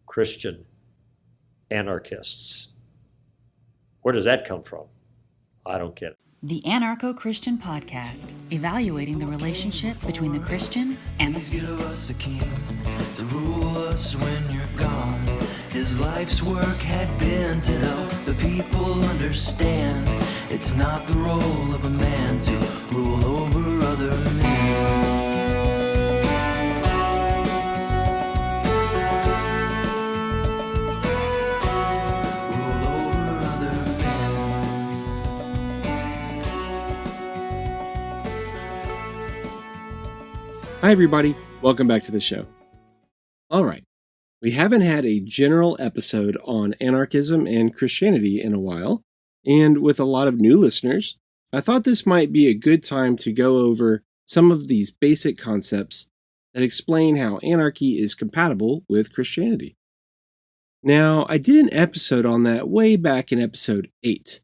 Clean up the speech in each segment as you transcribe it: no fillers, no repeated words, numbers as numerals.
Christian anarchists. Where does that come from? I don't get it. The Anarcho-Christian Podcast, evaluating the relationship between the Christian and the state. Give us a king to rule us when you're gone. His life's work had been to help the people understand it's not the role of a man to rule over other men. Hi, everybody. Welcome back to the show. All right. We haven't had a general episode on anarchism and Christianity in a while, and with a lot of new listeners, I thought this might be a good time to go over some of these basic concepts that explain how anarchy is compatible with Christianity. Now, I did an episode on that way back in episode 8.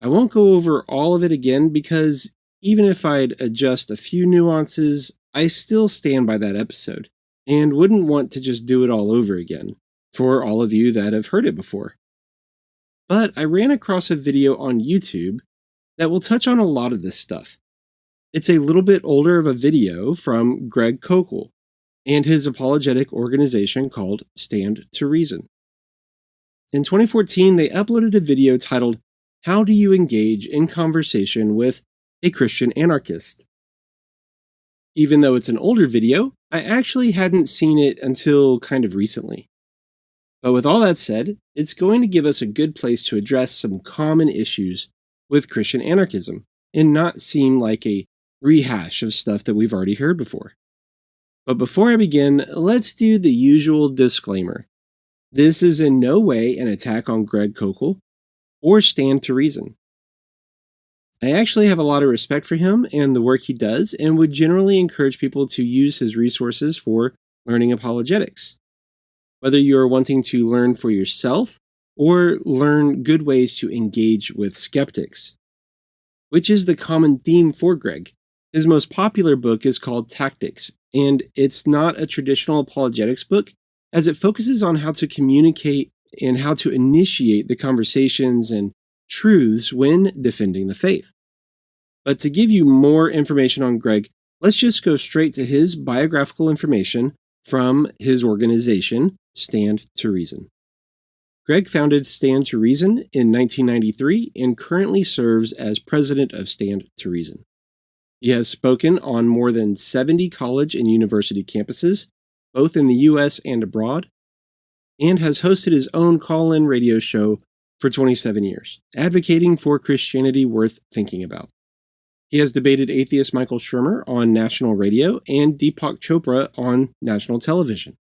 I won't go over all of it again because even if I'd adjust a few nuances, I still stand by that episode, and wouldn't want to just do it all over again, for all of you that have heard it before. But I ran across a video on YouTube that will touch on a lot of this stuff. It's a little bit older of a video from Greg Koukl and his apologetic organization called Stand to Reason. In 2014, they uploaded a video titled, "How Do You Engage in Conversation with a Christian Anarchist?" Even though it's an older video, I actually hadn't seen it until kind of recently. But with all that said, it's going to give us a good place to address some common issues with Christian anarchism and not seem like a rehash of stuff that we've already heard before. But before I begin, let's do the usual disclaimer. This is in no way an attack on Greg Koukl or Stand to Reason. I actually have a lot of respect for him and the work he does, and would generally encourage people to use his resources for learning apologetics. Whether you're wanting to learn for yourself or learn good ways to engage with skeptics, which is the common theme for Greg. His most popular book is called Tactics, and it's not a traditional apologetics book, as it focuses on how to communicate and how to initiate the conversations and truths when defending the faith. But to give you more information on Greg, let's just go straight to his biographical information from his organization, Stand to Reason. Greg founded Stand to Reason in 1993 and currently serves as president of Stand to Reason. He has spoken on more than 70 college and university campuses, both in the US and abroad, and has hosted his own call-in radio show for 27 years, advocating for Christianity worth thinking about. He has debated atheist Michael Shermer on national radio and Deepak Chopra on national television.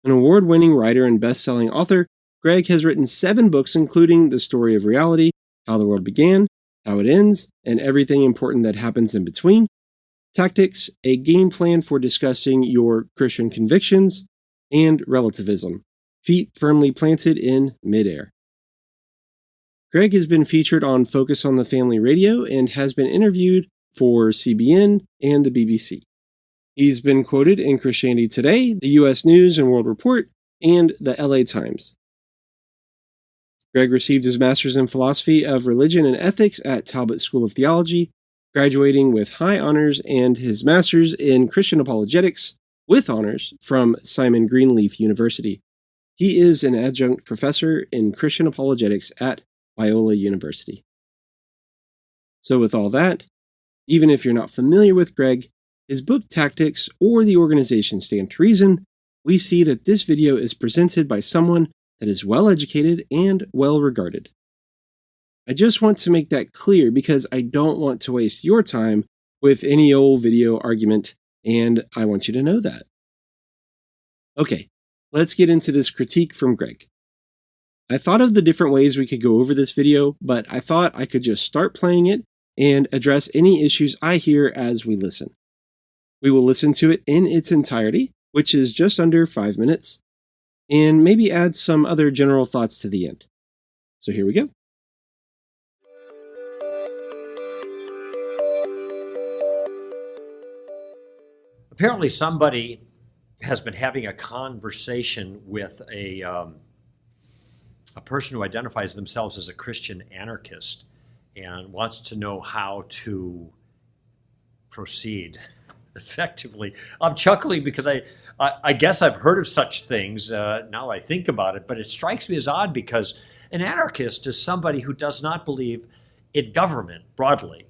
An award-winning writer and best-selling author, Greg has written 7 books including The Story of Reality, How the World Began, How It Ends, and Everything Important That Happens in Between, Tactics, A Game Plan for Discussing Your Christian Convictions, and Relativism, Feet Firmly Planted in Midair. Greg has been featured on Focus on the Family Radio and has been interviewed for CBN and the BBC. He's been quoted in Christianity Today, the US News and World Report, and the LA Times. Greg received his master's in philosophy of religion and ethics at Talbot School of Theology, graduating with high honors, and his master's in Christian apologetics with honors from Simon Greenleaf University. He is an adjunct professor in Christian apologetics at Biola University. So with all that, even if you're not familiar with Greg, his book Tactics, or the organization Stand to Reason, we see that this video is presented by someone that is well educated and well regarded. I just want to make that clear because I don't want to waste your time with any old video argument, and I want you to know that. Okay, let's get into this critique from Greg. I thought of the different ways we could go over this video, but I thought I could just start playing it and address any issues I hear as we listen. We will listen to it in its entirety, which is just under 5 minutes, and maybe add some other general thoughts to the end. So here we go. Apparently somebody has been having a conversation with a person who identifies themselves as a Christian anarchist and wants to know how to proceed effectively. I'm chuckling because I guess I've heard of such things now I think about it, but it strikes me as odd because an anarchist is somebody who does not believe in government broadly.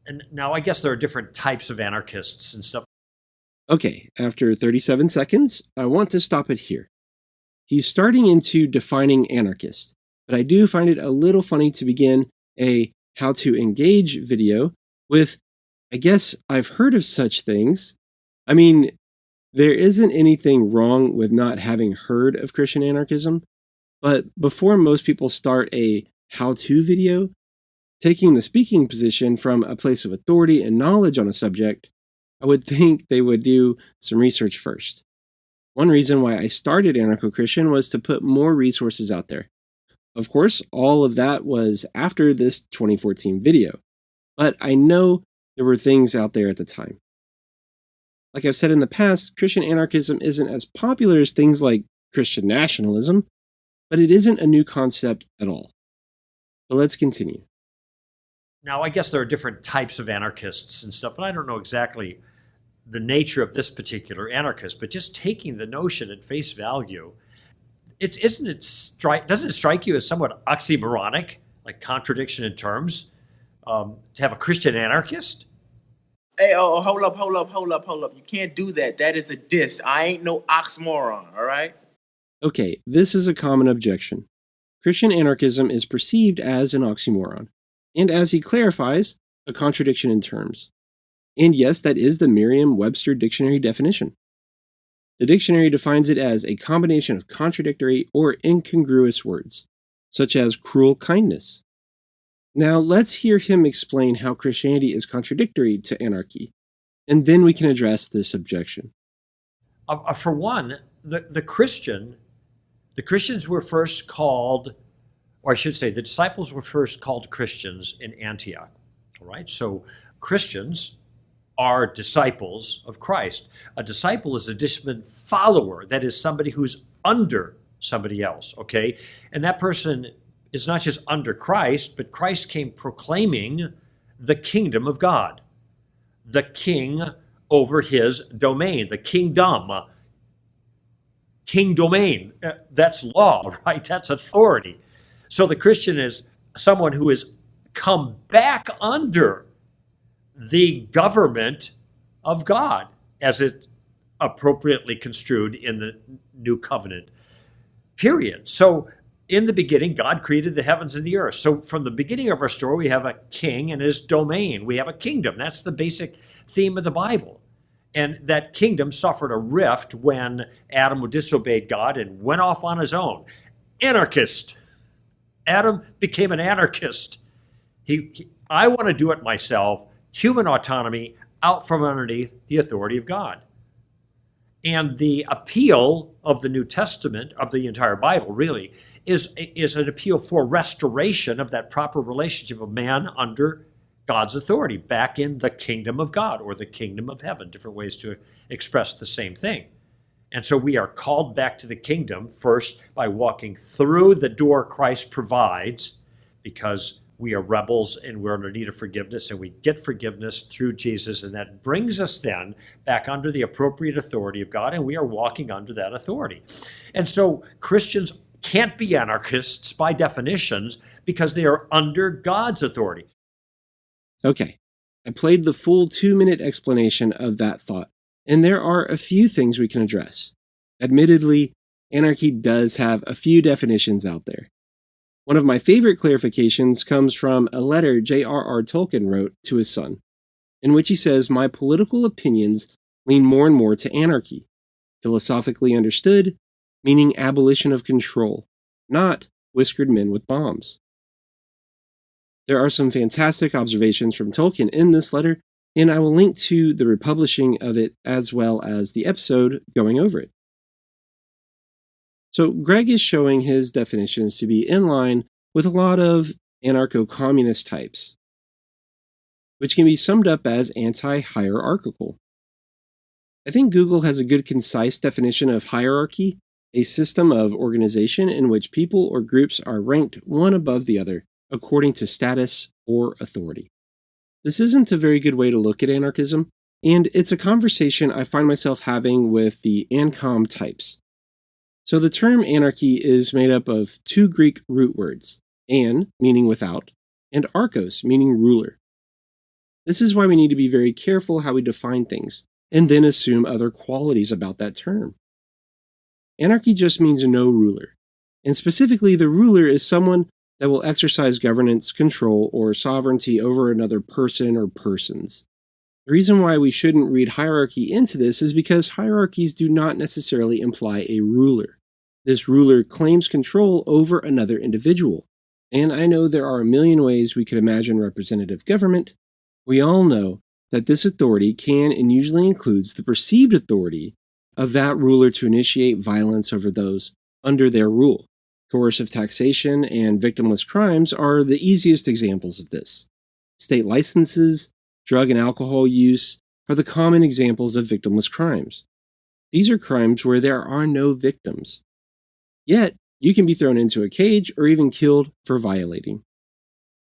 And now I guess there are different types of anarchists and stuff. Okay, after 37 seconds, I want to stop it here. He's starting into defining anarchist, but I do find it a little funny to begin a how to engage video with, I guess I've heard of such things. I mean, there isn't anything wrong with not having heard of Christian anarchism, but before most people start a how-to video, taking the speaking position from a place of authority and knowledge on a subject, I would think they would do some research first. One reason why I started Anarcho-Christian was to put more resources out there. Of course, all of that was after this 2014 video, but I know there were things out there at the time. Like I've said in the past, Christian anarchism isn't as popular as things like Christian nationalism, but it isn't a new concept at all. But let's continue. Now, I guess there are different types of anarchists and stuff, and I don't know exactly the nature of this particular anarchist, but just taking the notion at face value, doesn't it strike you as somewhat oxymoronic, like contradiction in terms, to have a Christian anarchist? Hey, hold up. You can't do that. That is a diss. I ain't no oxymoron, all right? Okay, this is a common objection. Christian anarchism is perceived as an oxymoron, and as he clarifies, a contradiction in terms. And yes, that is the Merriam-Webster dictionary definition. The dictionary defines it as a combination of contradictory or incongruous words, such as cruel kindness. Now, let's hear him explain how Christianity is contradictory to anarchy, and then we can address this objection. For one, the Christians were first called, or I should say, the disciples were first called Christians in Antioch. All right, so Christians are disciples of Christ. A disciple is a disciplined follower, that is somebody who's under somebody else, okay? And that person is not just under Christ, but Christ came proclaiming the kingdom of God, the king over his domain, the kingdom. King domain, that's law, right? That's authority. So the Christian is someone who has come back under the government of God, as it appropriately construed in the New Covenant period. So in the beginning, God created the heavens and the earth. So from the beginning of our story, we have a king and his domain. We have a kingdom. That's the basic theme of the Bible. And that kingdom suffered a rift when Adam disobeyed God and went off on his own. Anarchist. Adam became an anarchist. I want to do it myself. Human autonomy out from underneath the authority of God. And the appeal of the New Testament, of the entire Bible really, is an appeal for restoration of that proper relationship of man under God's authority, back in the kingdom of God or the kingdom of heaven, different ways to express the same thing. And so we are called back to the kingdom first by walking through the door Christ provides, because we are rebels and we're in need of forgiveness, and we get forgiveness through Jesus, and that brings us then back under the appropriate authority of God, and we are walking under that authority. And so Christians can't be anarchists by definitions because they are under God's authority. Okay, I played the full 2-minute explanation of that thought, and there are a few things we can address. Admittedly, anarchy does have a few definitions out there. One of my favorite clarifications comes from a letter J.R.R. Tolkien wrote to his son, in which he says, "My political opinions lean more and more to anarchy, philosophically understood, meaning abolition of control, not whiskered men with bombs." There are some fantastic observations from Tolkien in this letter, and I will link to the republishing of it as well as the episode going over it. So Greg is showing his definitions to be in line with a lot of anarcho-communist types, which can be summed up as anti-hierarchical. I think Google has a good concise definition of hierarchy, a system of organization in which people or groups are ranked one above the other according to status or authority. This isn't a very good way to look at anarchism, and it's a conversation I find myself having with the ANCOM types. So the term anarchy is made up of two Greek root words, an, meaning without, and archos, meaning ruler. This is why we need to be very careful how we define things, and then assume other qualities about that term. Anarchy just means no ruler, and specifically the ruler is someone that will exercise governance, control, or sovereignty over another person or persons. The reason why we shouldn't read hierarchy into this is because hierarchies do not necessarily imply a ruler. This ruler claims control over another individual. And I know there are a million ways we could imagine representative government. We all know that this authority can and usually includes the perceived authority of that ruler to initiate violence over those under their rule. Coercive taxation and victimless crimes are the easiest examples of this. State licenses, drug and alcohol use are the common examples of victimless crimes. These are crimes where there are no victims. Yet, you can be thrown into a cage or even killed for violating.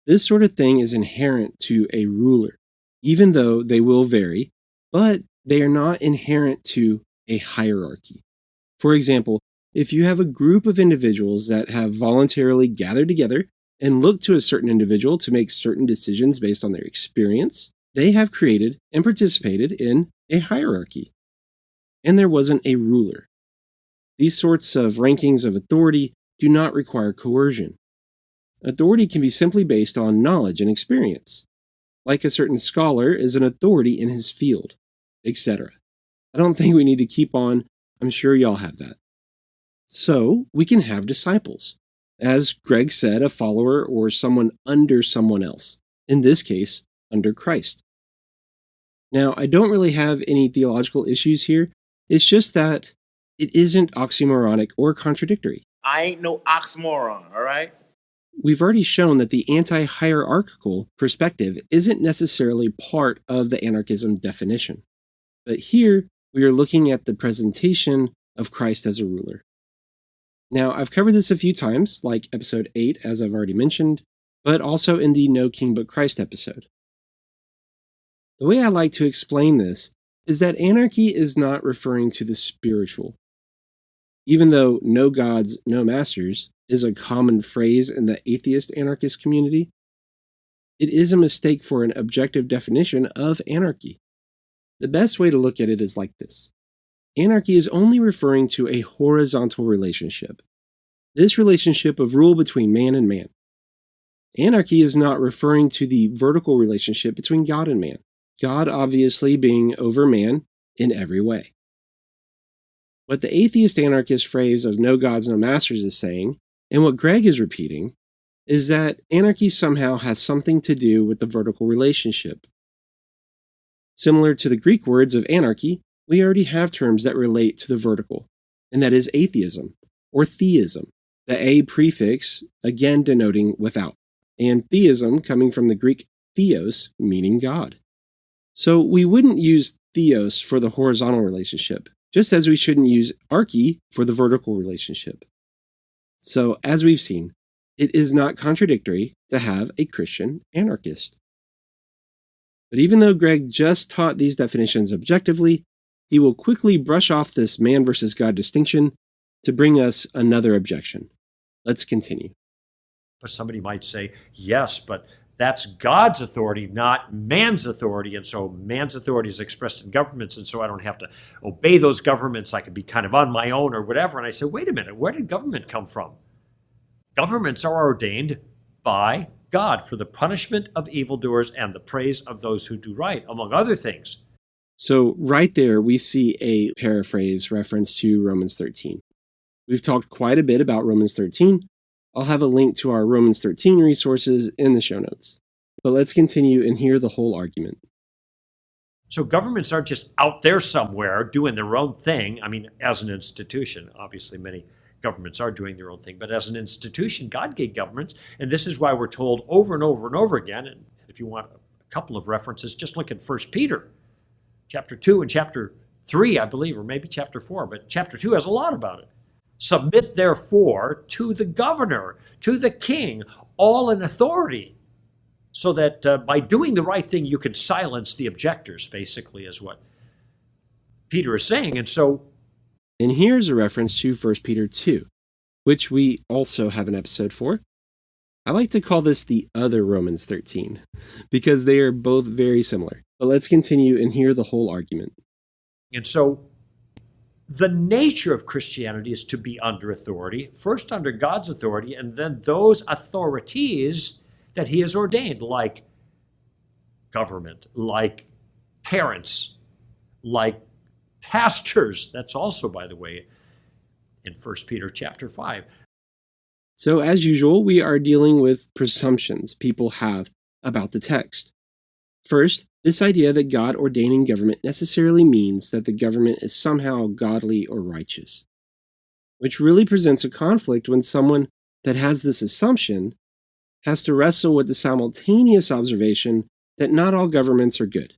This sort of thing is inherent to a ruler, even though they will vary, but they are not inherent to a hierarchy. For example, if you have a group of individuals that have voluntarily gathered together and looked to a certain individual to make certain decisions based on their experience, they have created and participated in a hierarchy. And there wasn't a ruler. These sorts of rankings of authority do not require coercion. Authority can be simply based on knowledge and experience, like a certain scholar is an authority in his field, etc. I don't think we need to keep on. I'm sure y'all have that. So, we can have disciples. As Greg said, a follower or someone under someone else. In this case, under Christ. Now, I don't really have any theological issues here. It's just that it isn't oxymoronic or contradictory. I ain't no oxymoron, all right? We've already shown that the anti-hierarchical perspective isn't necessarily part of the anarchism definition. But here, we are looking at the presentation of Christ as a ruler. Now, I've covered this a few times, like episode 8, as I've already mentioned, but also in the No King But Christ episode. The way I like to explain this is that anarchy is not referring to the spiritual. Even though no gods, no masters is a common phrase in the atheist anarchist community, it is a mistake for an objective definition of anarchy. The best way to look at it is like this. Anarchy is only referring to a horizontal relationship. This relationship of rule between man and man. Anarchy is not referring to the vertical relationship between God and man. God obviously being over man in every way. What the atheist anarchist phrase of no gods, no masters is saying, and what Greg is repeating, is that anarchy somehow has something to do with the vertical relationship. Similar to the Greek words of anarchy, we already have terms that relate to the vertical, and that is atheism, or theism, the a prefix again denoting without, and theism coming from the Greek theos, meaning God. So we wouldn't use theos for the horizontal relationship, just as we shouldn't use archy for the vertical relationship. So, as we've seen, it is not contradictory to have a Christian anarchist. But even though Greg just taught these definitions objectively, he will quickly brush off this man versus God distinction to bring us another objection. Let's continue. But somebody might say, yes, but that's God's authority, not man's authority. And so man's authority is expressed in governments, and so I don't have to obey those governments. I can be kind of on my own or whatever. And I say, wait a minute, where did government come from? Governments are ordained by God for the punishment of evildoers and the praise of those who do right, among other things. So right there, we see a paraphrase reference to Romans 13. We've talked quite a bit about Romans 13. I'll have a link to our Romans 13 resources in the show notes. But let's continue and hear the whole argument. So governments aren't just out there somewhere doing their own thing. I mean, as an institution, obviously many governments are doing their own thing, but as an institution, God gave governments, and this is why we're told over and over and over again, and if you want a couple of references, just look at 1 Peter, chapter 2 and chapter 3, I believe, or maybe chapter 4, but chapter 2 has a lot about it. Submit, therefore, to the governor, to the king, all in authority, so that by doing the right thing, you can silence the objectors, basically, is what Peter is saying. And here's a reference to 1 Peter 2, which we also have an episode for. I like to call this the other Romans 13, because they are both very similar. But let's continue and hear the whole argument. And so the nature of Christianity is to be under authority, first under God's authority, and then those authorities that he has ordained, like government, like parents, like pastors. That's also, by the way, in 1 Peter chapter 5. So as usual, we are dealing with presumptions people have about the text. First, this idea that God ordaining government necessarily means that the government is somehow godly or righteous, which really presents a conflict when someone that has this assumption has to wrestle with the simultaneous observation that not all governments are good.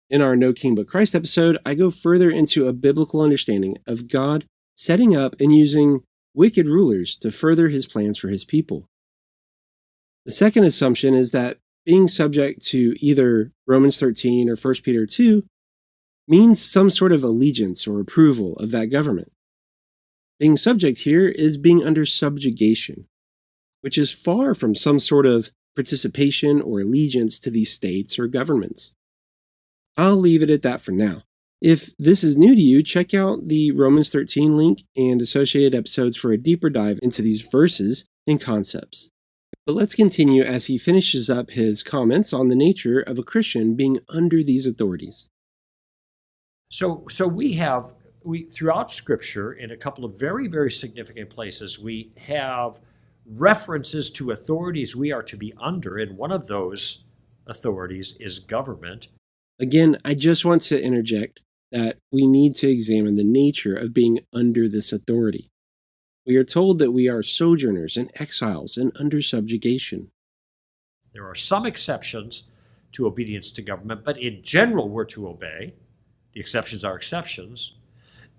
In our No King But Christ episode, I go further into a biblical understanding of God setting up and using wicked rulers to further his plans for his people. The second assumption is that being subject to either Romans 13 or 1 Peter 2 means some sort of allegiance or approval of that government. Being subject here is being under subjugation, which is far from some sort of participation or allegiance to these states or governments. I'll leave it at that for now. If this is new to you, check out the Romans 13 link and associated episodes for a deeper dive into these verses and concepts. But let's continue as he finishes up his comments on the nature of a Christian being under these authorities. So we throughout Scripture, in a couple of very, very significant places, we have references to authorities we are to be under, and one of those authorities is government. Again, I just want to interject that we need to examine the nature of being under this authority. We are told that we are sojourners and exiles and under subjugation. There are some exceptions to obedience to government, but in general we're to obey. The exceptions are exceptions.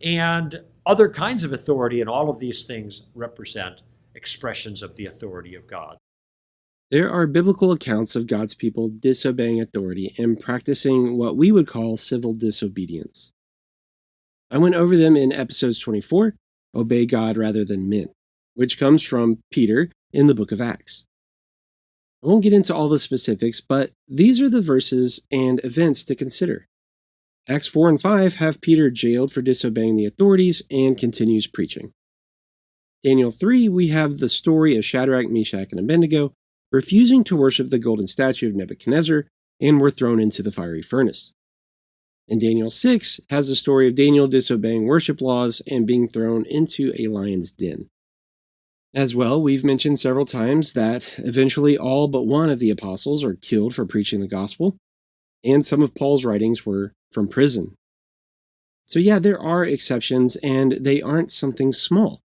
And other kinds of authority, and all of these things represent expressions of the authority of God. There are biblical accounts of God's people disobeying authority and practicing what we would call civil disobedience. I went over them in episodes 24, Obey God Rather Than Men, which comes from Peter in the book of Acts. I won't get into all the specifics, but these are the verses and events to consider. Acts 4 and 5 have Peter jailed for disobeying the authorities and continues preaching. Daniel 3, we have the story of Shadrach, Meshach, and Abednego refusing to worship the golden statue of Nebuchadnezzar and were thrown into the fiery furnace. And Daniel 6 has the story of Daniel disobeying worship laws and being thrown into a lion's den. As well, we've mentioned several times that eventually all but one of the apostles are killed for preaching the gospel, and some of Paul's writings were from prison. So yeah, there are exceptions, and they aren't something small.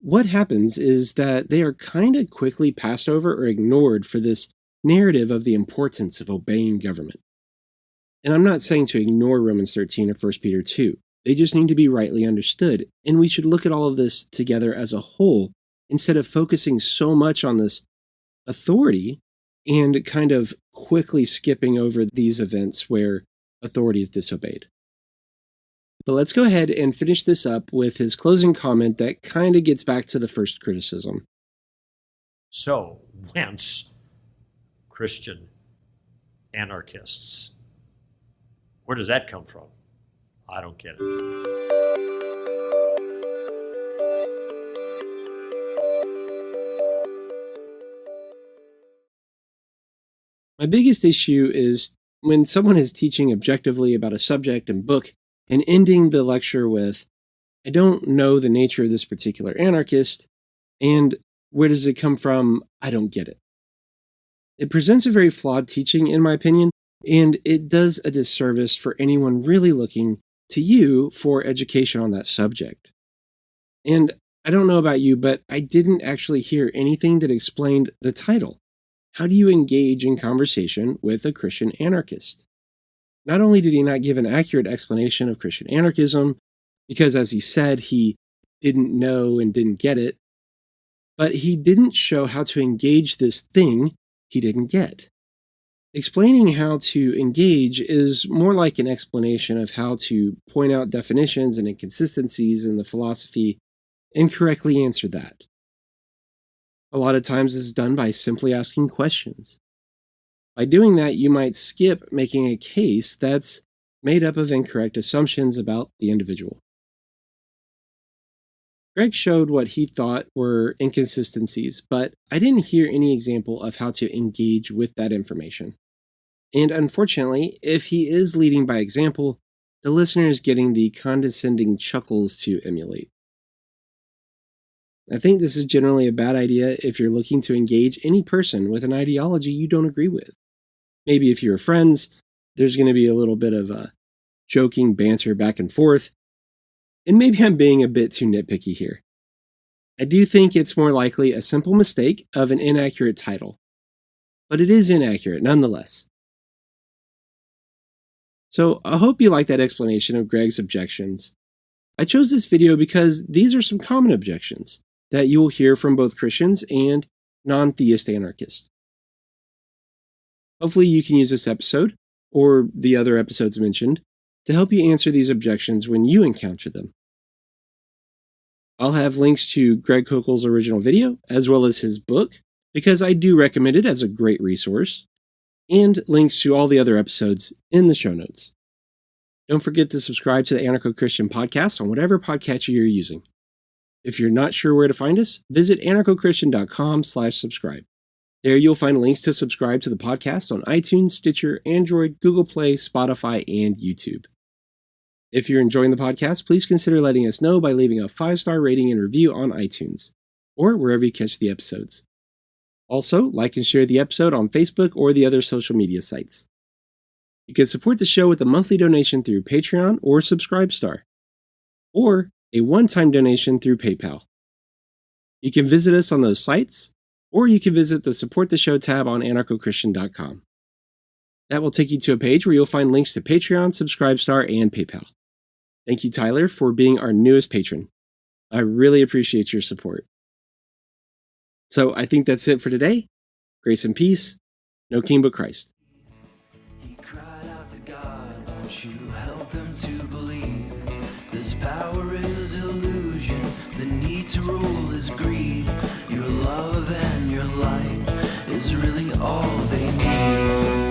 What happens is that they are kind of quickly passed over or ignored for this narrative of the importance of obeying government. And I'm not saying to ignore Romans 13 or 1 Peter 2. They just need to be rightly understood, and we should look at all of this together as a whole instead of focusing so much on this authority and kind of quickly skipping over these events where authority is disobeyed. But let's go ahead and finish this up with his closing comment that kind of gets back to the first criticism. So, whence Christian anarchists? Where does that come from? I don't get it. My biggest issue is when someone is teaching objectively about a subject and book and ending the lecture with, I don't know the nature of this particular anarchist, and where does it come from? I don't get it. It presents a very flawed teaching, in my opinion, and it does a disservice for anyone really looking to you for education on that subject. And I don't know about you, but I didn't actually hear anything that explained the title. How do you engage in conversation with a Christian anarchist? Not only did he not give an accurate explanation of Christian anarchism, because as he said, he didn't know and didn't get it, but he didn't show how to engage this thing he didn't get. Explaining how to engage is more like an explanation of how to point out definitions and inconsistencies in the philosophy and correctly answer that. A lot of times this is done by simply asking questions. By doing that, you might skip making a case that's made up of incorrect assumptions about the individual. Greg showed what he thought were inconsistencies, but I didn't hear any example of how to engage with that information. And unfortunately, if he is leading by example, the listener is getting the condescending chuckles to emulate. I think this is generally a bad idea if you're looking to engage any person with an ideology you don't agree with. Maybe if you're friends, there's going to be a little bit of a joking banter back and forth. And maybe I'm being a bit too nitpicky here. I do think it's more likely a simple mistake of an inaccurate title. But it is inaccurate nonetheless. So I hope you like that explanation of Greg's objections. I chose this video because these are some common objections that you will hear from both Christians and non-theist anarchists. Hopefully you can use this episode, or the other episodes mentioned, to help you answer these objections when you encounter them. I'll have links to Greg Koukl's original video, as well as his book, because I do recommend it as a great resource, and links to all the other episodes in the show notes. Don't forget to subscribe to the Anarcho-Christian podcast on whatever podcatcher you're using. If you're not sure where to find us, visit anarchochristian.com/subscribe. There you'll find links to subscribe to the podcast on iTunes, Stitcher, Android, Google Play, Spotify, and YouTube. If you're enjoying the podcast, please consider letting us know by leaving a 5-star rating and review on iTunes, or wherever you catch the episodes. Also, like and share the episode on Facebook or the other social media sites. You can support the show with a monthly donation through Patreon or Subscribestar, or a one-time donation through PayPal. You can visit us on those sites, or you can visit the Support the Show tab on anarchochristian.com. That will take you to a page where you'll find links to Patreon, Subscribestar, and PayPal. Thank you, Tyler, for being our newest patron. I really appreciate your support. So I think that's it for today. Grace and peace. No king but Christ. He cried out to God, won't you help them to believe? This power is illusion, the need to rule is greed. Your love and your light is really all they need.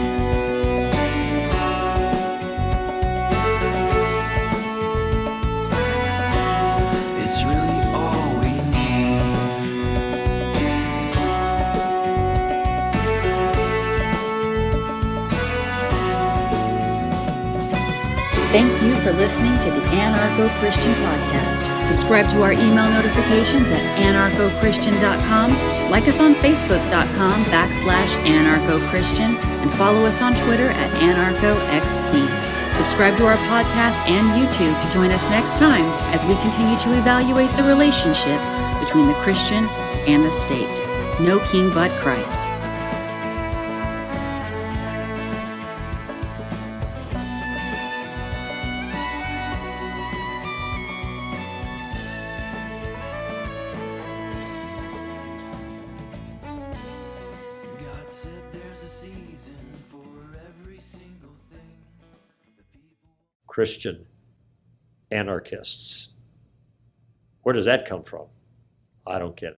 It's really all we need. Thank you for listening to the Anarcho-Christian Podcast. Subscribe to our email notifications at anarchochristian.com, like us on facebook.com/anarchochristian, and follow us on Twitter at anarchoxp. Subscribe to our podcast and YouTube to join us next time as we continue to evaluate the relationship between the Christian and the state. No king but Christ. God said there's a season for every single thing. The people Christian anarchists. Where does that come from? I don't get it.